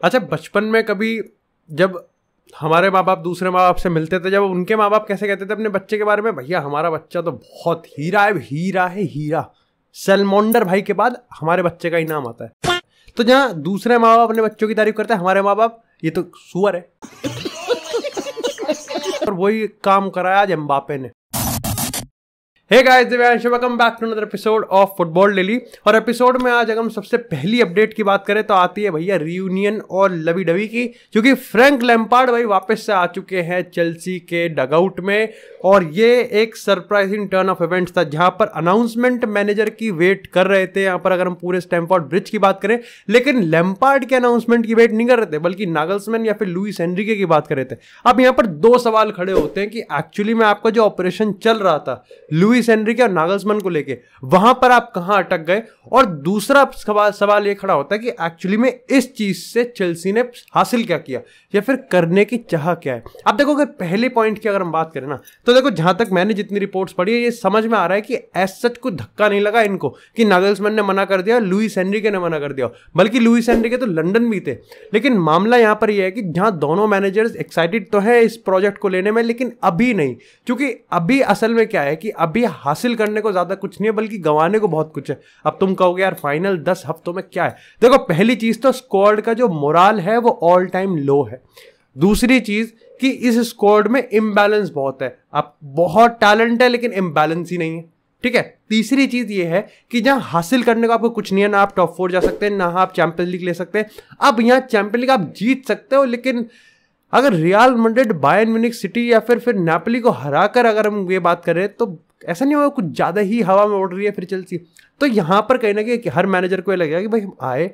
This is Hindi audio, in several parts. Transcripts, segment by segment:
अच्छा, बचपन में कभी जब हमारे माँ बाप दूसरे माँ बाप से मिलते थे, जब उनके माँ बाप कैसे कहते थे अपने बच्चे के बारे में, भैया हमारा बच्चा तो बहुत हीरा है, हीरा है हीरा, सलमोंडर भाई के बाद हमारे बच्चे का ही नाम आता है। तो जहाँ दूसरे माँ बाप अपने बच्चों की तारीफ करते हैं, हमारे माँ बाप ये तो सुअर है। और वही काम कराया आज एम्बापे ने। Hey guys, Divyansh, welcome back to another episode of football daily. और एपिसोड में आज अगर हम सबसे पहली अपडेट की बात करें तो आती है भैया रियूनियन और लवी डवी की, क्योंकि फ्रैंक लैम्पार्ड भाई वापस से आ चुके हैं चेल्सी के डगआउट में। और ये एक सरप्राइजिंग टर्न ऑफ इवेंट्स था, जहां पर अनाउंसमेंट मैनेजर की वेट कर रहे थे यहाँ पर, अगर हम पूरे स्टैमफोर्ड ब्रिज की बात करें, लेकिन लैम्पार्ड के अनाउंसमेंट की वेट नहीं कर रहे थे, बल्कि नागल्समैन या फिर लुइस एनरिके की बात कर रहे थे। अब यहाँ पर दो सवाल खड़े होते हैं कि एक्चुअली में आपका जो ऑपरेशन चल रहा था लुइस एनरिके और नागल्समैन को लेके, वहां पर आप कहां अटक गए। और दूसरा सवाल ये खड़ा होता है कि एक्चुअली में इस चीज से चेल्सी ने हासिल क्या किया या फिर करने की चाह क्या है। अब देखो, अगर पहले पॉइंट की अगर हम बात करें ना, तो देखो जहां तक मैंने जितनी रिपोर्ट्स पढ़ी है, ये समझ में आ रहा है कि एज सच कोई धक्का नहीं लगा इनको कि नागल्समैन ने मना कर दिया, लुइस एनरिके ने मना कर दिया। बल्कि लुइस एनरिके तो लंदन भी थे। लेकिन मामला यहां पर यह है कि जहां दोनों मैनेजर्स एक्साइटेड तो है इस प्रोजेक्ट को लेने में, लेकिन अभी नहीं, क्योंकि अभी असल में क्या है कि अभी हासिल करने को ज्यादा कुछ नहीं है, बल्कि गंवाने को बहुत कुछ है। अब तुम कहोगे यार फाइनल 10 हफ्तों में क्या है। देखो, पहली चीज तो स्क्वाड का जो मोराल है वो ऑल टाइम लो है। दूसरी चीज कि इस स्क्वाड में इम्बैलेंस बहुत है। अब बहुत टैलेंट है लेकिन इम्बैलेंस ही नहीं है, ठीक है। तीसरी चीज ये है कि जहां हासिल करने को आपको कुछ नहीं है, ना आप टॉप 4 जा सकते हैं, ना आप चैंपियंस लीग ले सकते हैं। अब यहां चैंपियंस लीग आप जीत सकते हो, लेकिन अगर real Madrid, Bayern Munich, city या फिर नापोली को हराकर अगर हम ये बात करें तो ऐसा नहीं होगा कुछ ज्यादा ही हवा में उड़ रही है फिर चेल्सी। तो यहां पर कहीं ना कहीं हर मैनेजर को ये लगेगा कि भाई हम आए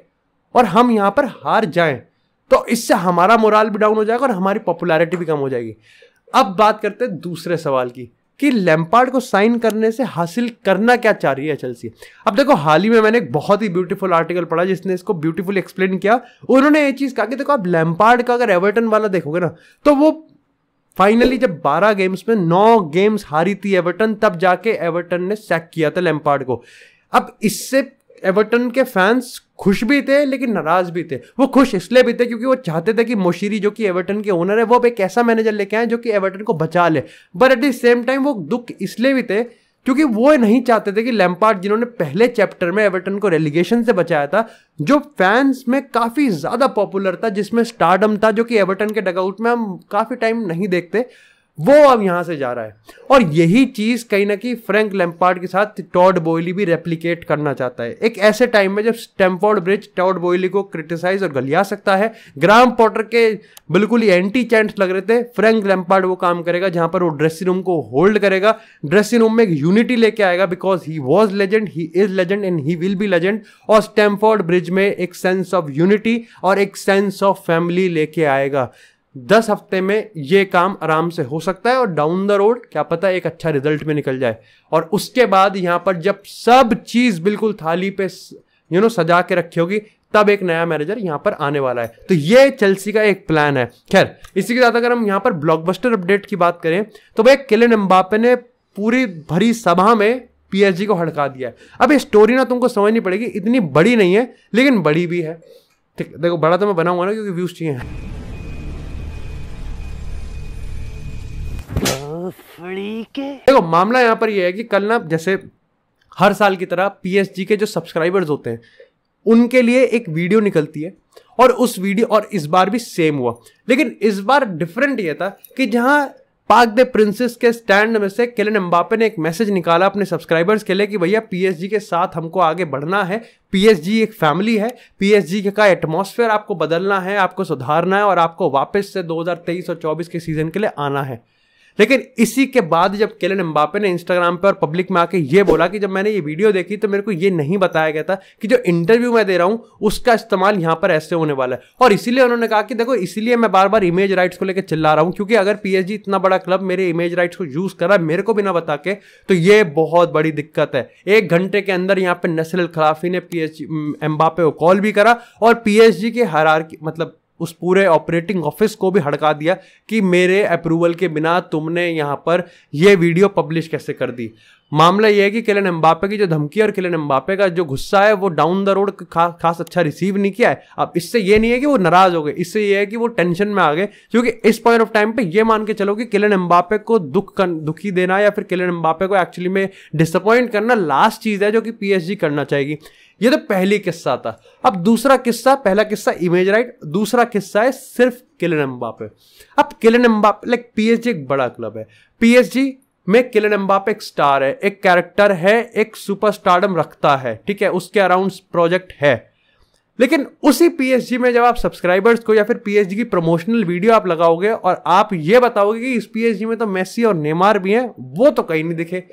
और हम यहां पर हार जाएं तो इससे हमारा मोराल भी डाउन हो जाएगा और हमारी पॉपुलैरिटी भी कम हो जाएगी। अब बात करते हैं दूसरे सवाल की कि लैम्पार्ड को साइन करने से हासिल करना क्या चाह रही है चेल्सी। अब देखो, हाल ही में मैंने एक बहुत ही ब्यूटीफुल आर्टिकल पढ़ा जिसने इसको ब्यूटीफुली एक्सप्लेन किया। उन्होंने ये चीज कहा कि देखो, आप लैम्पार्ड का अगर एवर्टन वाला देखोगे ना, तो वो फाइनली जब 12 गेम्स में 9 गेम्स हारी थी एवर्टन, तब जाके एवर्टन ने सैक किया था लैम्पार्ड को। अब इससे एवर्टन के फैंस खुश भी थे लेकिन नाराज भी थे। वो खुश इसलिए भी थे क्योंकि वो चाहते थे कि मोशीरी जो कि एवर्टन के ओनर है, वो अब एक ऐसा मैनेजर लेके आए जो कि एवर्टन को बचा ले। But at the same time वो दुख इसलिए भी थे क्योंकि वो नहीं चाहते थे कि लैम्पार्ड, जिन्होंने पहले चैप्टर में एवर्टन को रेलीगेशन से बचाया था, जो फैंस में काफी ज्यादा पॉपुलर था, जिसमें स्टारडम था, जो कि एवर्टन के डगआउट में हम काफी टाइम नहीं देखते, वो अब यहां से जा रहा है। और यही चीज कहीं ना कहीं फ्रैंक लैम्पार्ड के साथ टॉड बॉयली भी रेप्लिकेट करना चाहता है, एक ऐसे टाइम में जब स्टैमफोर्ड ब्रिज टॉड बॉयली को क्रिटिसाइज और गलिया सकता है। ग्राहम पॉटर के बिल्कुल ही एंटी चैंट्स लग रहे थे। फ्रैंक लैम्पार्ड वो काम करेगा जहां पर वो ड्रेसिंग रूम को होल्ड करेगा, ड्रेसिंग रूम में एक यूनिटी लेके आएगा, because he was legend, he is legend and he will be legend. और स्टैमफोर्ड ब्रिज में एक सेंस ऑफ यूनिटी और एक सेंस ऑफ फैमिली लेके आएगा। 10 हफ्ते में ये काम आराम से हो सकता है और डाउन द रोड क्या पता एक अच्छा रिजल्ट में निकल जाए। और उसके बाद यहां पर जब सब चीज बिल्कुल थाली पे सजा के रखी होगी, तब एक नया मैनेजर यहां पर आने वाला है। तो ये चेल्सी का एक प्लान है। खैर, इसी के साथ अगर हम यहां पर ब्लॉकबस्टर अपडेट की बात करें तो भाई किलियन एम्बापे ने पूरी भरी सभा में पीएसजी को हड़का दिया है। अब ये स्टोरी ना तुमको समझनी पड़ेगी, इतनी बड़ी नहीं है लेकिन बड़ी भी है। ठीक, देखो बड़ा तो मैं बनाऊंगा ना क्योंकि व्यूज चाहिए। देखो, मामला यहां पर यह है कि कल ना, जैसे हर साल की तरह पीएसजी के जो सब्सक्राइबर्स होते हैं उनके लिए एक वीडियो निकलती है, और उस वीडियो, और इस बार भी सेम हुआ, लेकिन इस बार डिफरेंट ये था कि जहां पार्क द प्रिंसेस के स्टैंड में से किलियन एम्बापे ने एक मैसेज निकाला अपने सब्सक्राइबर्स के लिए कि भैया पीएसजी के साथ हमको आगे बढ़ना है, पीएसजी एक फैमिली है, पीएसजी का एटमॉस्फेयर आपको बदलना है, आपको सुधारना है और आपको वापस से 2023 और 24 के सीजन के लिए आना है। लेकिन इसी के बाद जब किलियन एम्बापे ने इंस्टाग्राम पे और पब्लिक में आके ये बोला कि जब मैंने ये वीडियो देखी तो मेरे को ये नहीं बताया गया था कि जो इंटरव्यू मैं दे रहा हूं उसका इस्तेमाल यहां पर ऐसे होने वाला है। और इसीलिए उन्होंने कहा कि देखो, इसीलिए मैं बार बार इमेज राइट्स को लेकर चिल्ला रहा हूं, क्योंकि अगर पीएसजी इतना बड़ा क्लब मेरे इमेज राइट्स को यूज कर रहा है मेरे को बिना बता के, तो ये बहुत बड़ी दिक्कत है। 1 घंटे के अंदर यहां पर नसर खिलाफी ने पीएसजी एम्बापे को कॉल भी करा और पीएसजी के हायरार्की, मतलब उस पूरे ऑपरेटिंग ऑफिस को भी हड़का दिया कि मेरे अप्रूवल के बिना तुमने यहां पर यह वीडियो पब्लिश कैसे कर दी। मामला यह है कि किलियन एम्बापे की जो धमकी और किलियन एम्बापे का जो गुस्सा है वो डाउन द रोड खास अच्छा रिसीव नहीं किया है। अब इससे ये नहीं है कि वो नाराज हो गए, इससे ये है कि वो टेंशन में आ गए, क्योंकि इस पॉइंट ऑफ टाइम पे ये मान के चलो कि किलियन एम्बापे को दुखी देना या फिर किलियन एम्बापे को एक्चुअली में डिसअपॉइंट करना लास्ट चीज है जो कि पीएसजी करना चाहेगी। ये तो पहली किस्सा था। अब दूसरा किस्सा, पहला किस्सा इमेज राइट, दूसरा किस्सा है सिर्फ किलियन एम्बापे। अब किलियन एम्बापे लाइक पीएसजी एक बड़ा क्लब है, पीएसजी में किलियन एम्बापे एक स्टार है, एक कैरेक्टर है, एक सुपरस्टारडम रखता है, ठीक है, उसके अराउंड प्रोजेक्ट है। लेकिन उसी पीएसजी में जब आप सब्सक्राइबर्स को या फिर पीएसजी की प्रमोशनल वीडियो आप लगाओगे और आप ये बताओगे कि इस पीएसजी में तो मेसी और नेमार भी हैं, वो तो कहीं नहीं दिखे,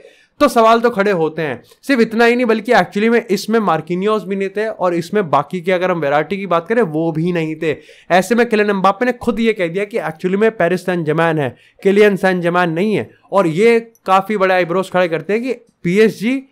तो सवाल तो खड़े होते हैं। सिर्फ इतना ही नहीं बल्कि एक्चुअली में इसमें मार्किनियोस भी नहीं थे और इसमें बाकी की अगर हम वैरायटी की बात करें वो भी नहीं थे। ऐसे में किलियन एम्बापे ने खुद ये कह दिया कि एक्चुअली में पेरिस सैन जर्मैन है, किलियन सैन जर्मैन नहीं है। और ये काफी बड़े आईब्रोज खड़े करते हैं कि पीएसजी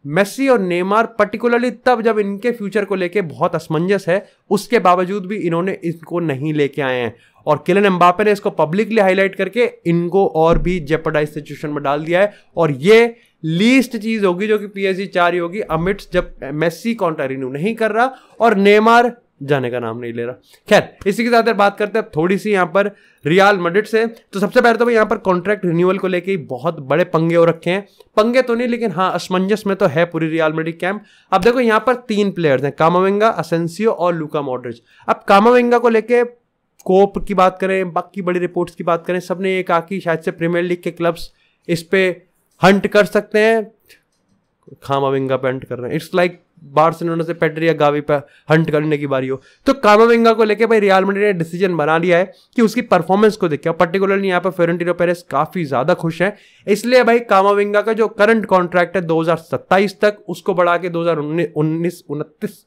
मेसी और नेमार पर्टिकुलरली तब जब इनके फ्यूचर को लेके बहुत असमंजस है, उसके बावजूद भी इन्होंने इनको नहीं लेके आए हैं। और किलियन एम्बापे ने इसको पब्लिकली हाईलाइट करके इनको और भी जेपरडाइज सिचुएशन में डाल दिया है। और ये लीस्ट चीज होगी जो कि पीएसजी चाह रही होगी अमिट्स जब मेसी कॉन्ट्रैक्ट रिन्यू नहीं कर रहा और नेमार जाने का नाम नहीं ले रहा। खैर इसी के साथ बात करते हैं थोड़ी सी यहाँ पर रियल मैड्रिड से। तो सबसे पहले तो भाई यहाँ पर कॉन्ट्रैक्ट रिन्यूअल को लेके बहुत बड़े पंगे हो रखे हैं, पंगे तो नहीं लेकिन हाँ असमंजस में तो है पूरी रियल मैड्रिड कैंप। अब देखो यहाँ पर 3 प्लेयर्स हैं, कामाविंगा, असेंसियो और लूका मॉड्रिच। अब कामाविंगा को लेके कोप की बात करें, बाकी बड़ी रिपोर्ट्स की बात करें, सबने ये कहा कि शायद से प्रीमियर लीग के क्लब्स इस पे हंट कर सकते हैं, कामाविंगा पे हंट कर रहे हैं। इट्स लाइक बार्सिलोना से पेड्री या गावी पे हंट करने की बारी हो। तो कामाविंगा को लेके भाई रियल मैड्रिड ने डिसीजन बना लिया है कि उसकी परफॉर्मेंस को देखिए, पर्टिकुलरली यहाँ पर फ्लोरेंटिनो पेरेस काफी ज्यादा खुश है, इसलिए भाई कामाविंगा का जो करंट कॉन्ट्रैक्ट है 2027 तक उसको बढ़ा के 2029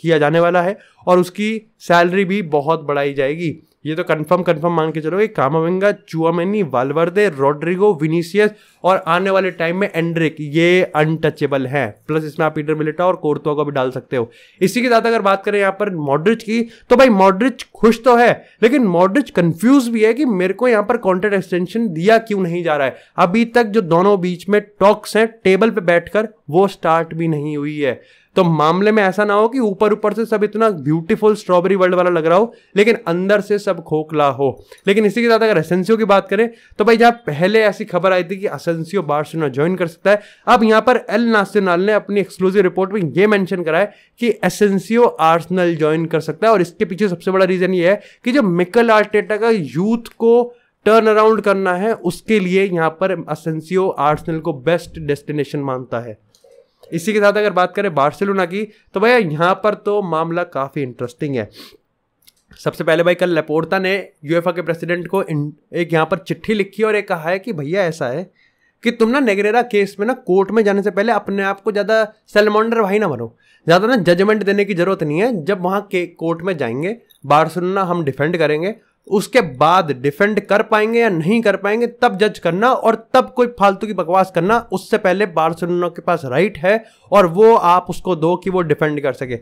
किया जाने वाला है और उसकी सैलरी भी बहुत बढ़ाई जाएगी। ये तो कंफर्म मान के चलो, कामाविंगा, चुआमेनी, वाल्वर्दे, रोड्रिगो, विनीसियस और आने वाले टाइम में एंड्रिक, ये अनटचेबल हैं। प्लस इसमें आप पीटर मिलिटा और कोर्तुआ को भी डाल सकते हो। इसी के साथ अगर बात करें यहाँ पर मॉड्रिच की, तो भाई मॉड्रिच खुश तो है लेकिन मॉड्रिच कंफ्यूज भी है कि मेरे को यहाँ पर कॉन्ट्रैक्ट एक्सटेंशन दिया क्यों नहीं जा रहा है। अभी तक जो दोनों बीच में टॉक्स हैं टेबल पे बैठकर, वो स्टार्ट भी नहीं हुई है। तो मामले में ऐसा ना हो कि ऊपर से सब इतना ब्यूटीफुल स्ट्रॉबेरी वर्ल्ड वाला लग रहा हो लेकिन अंदर से सब खोखला हो। लेकिन इसी के साथ अगर असेंसियो की बात करें तो भाई जहां पहले ऐसी खबर आई थी कि असेंसियो बार्सिलोना ज्वाइन कर सकता है, अब यहां पर एल नाcional ने अपनी एक्सक्लूसिव रिपोर्ट में यह मेंशन करा है कि असेंसियो आर्सेनल ज्वाइन कर सकता है। और इसके पीछे सबसे बड़ा रीजन ये है कि जो मिकेल आर्टेटा का यूथ को टर्न अराउंड करना है उसके लिए यहां पर असेंसियो आर्सेनल को बेस्ट डेस्टिनेशन मानता है। इसी के साथ अगर बात करें बार्सिलोना की तो भैया यहाँ पर तो मामला काफी इंटरेस्टिंग है। सबसे पहले भाई कल लेपोर्ता ने यूएफए के प्रेसिडेंट को एक यहाँ पर चिट्ठी लिखी और एक कहा है कि भैया ऐसा है कि तुम ना नेग्रेरा केस में ना कोर्ट में जाने से पहले अपने आप को ज्यादा सैलमॉन्डर भाई ना बनो, ज्यादा ना जजमेंट देने की जरूरत नहीं है। जब वहां के कोर्ट में जाएंगे बार्सिलोना हम डिफेंड करेंगे, उसके बाद डिफेंड कर पाएंगे या नहीं कर पाएंगे तब जज करना और तब कोई फालतू की बकवास करना। उससे पहले बार्सिलोना के पास राइट है और वो आप उसको दो कि वो डिफेंड कर सके।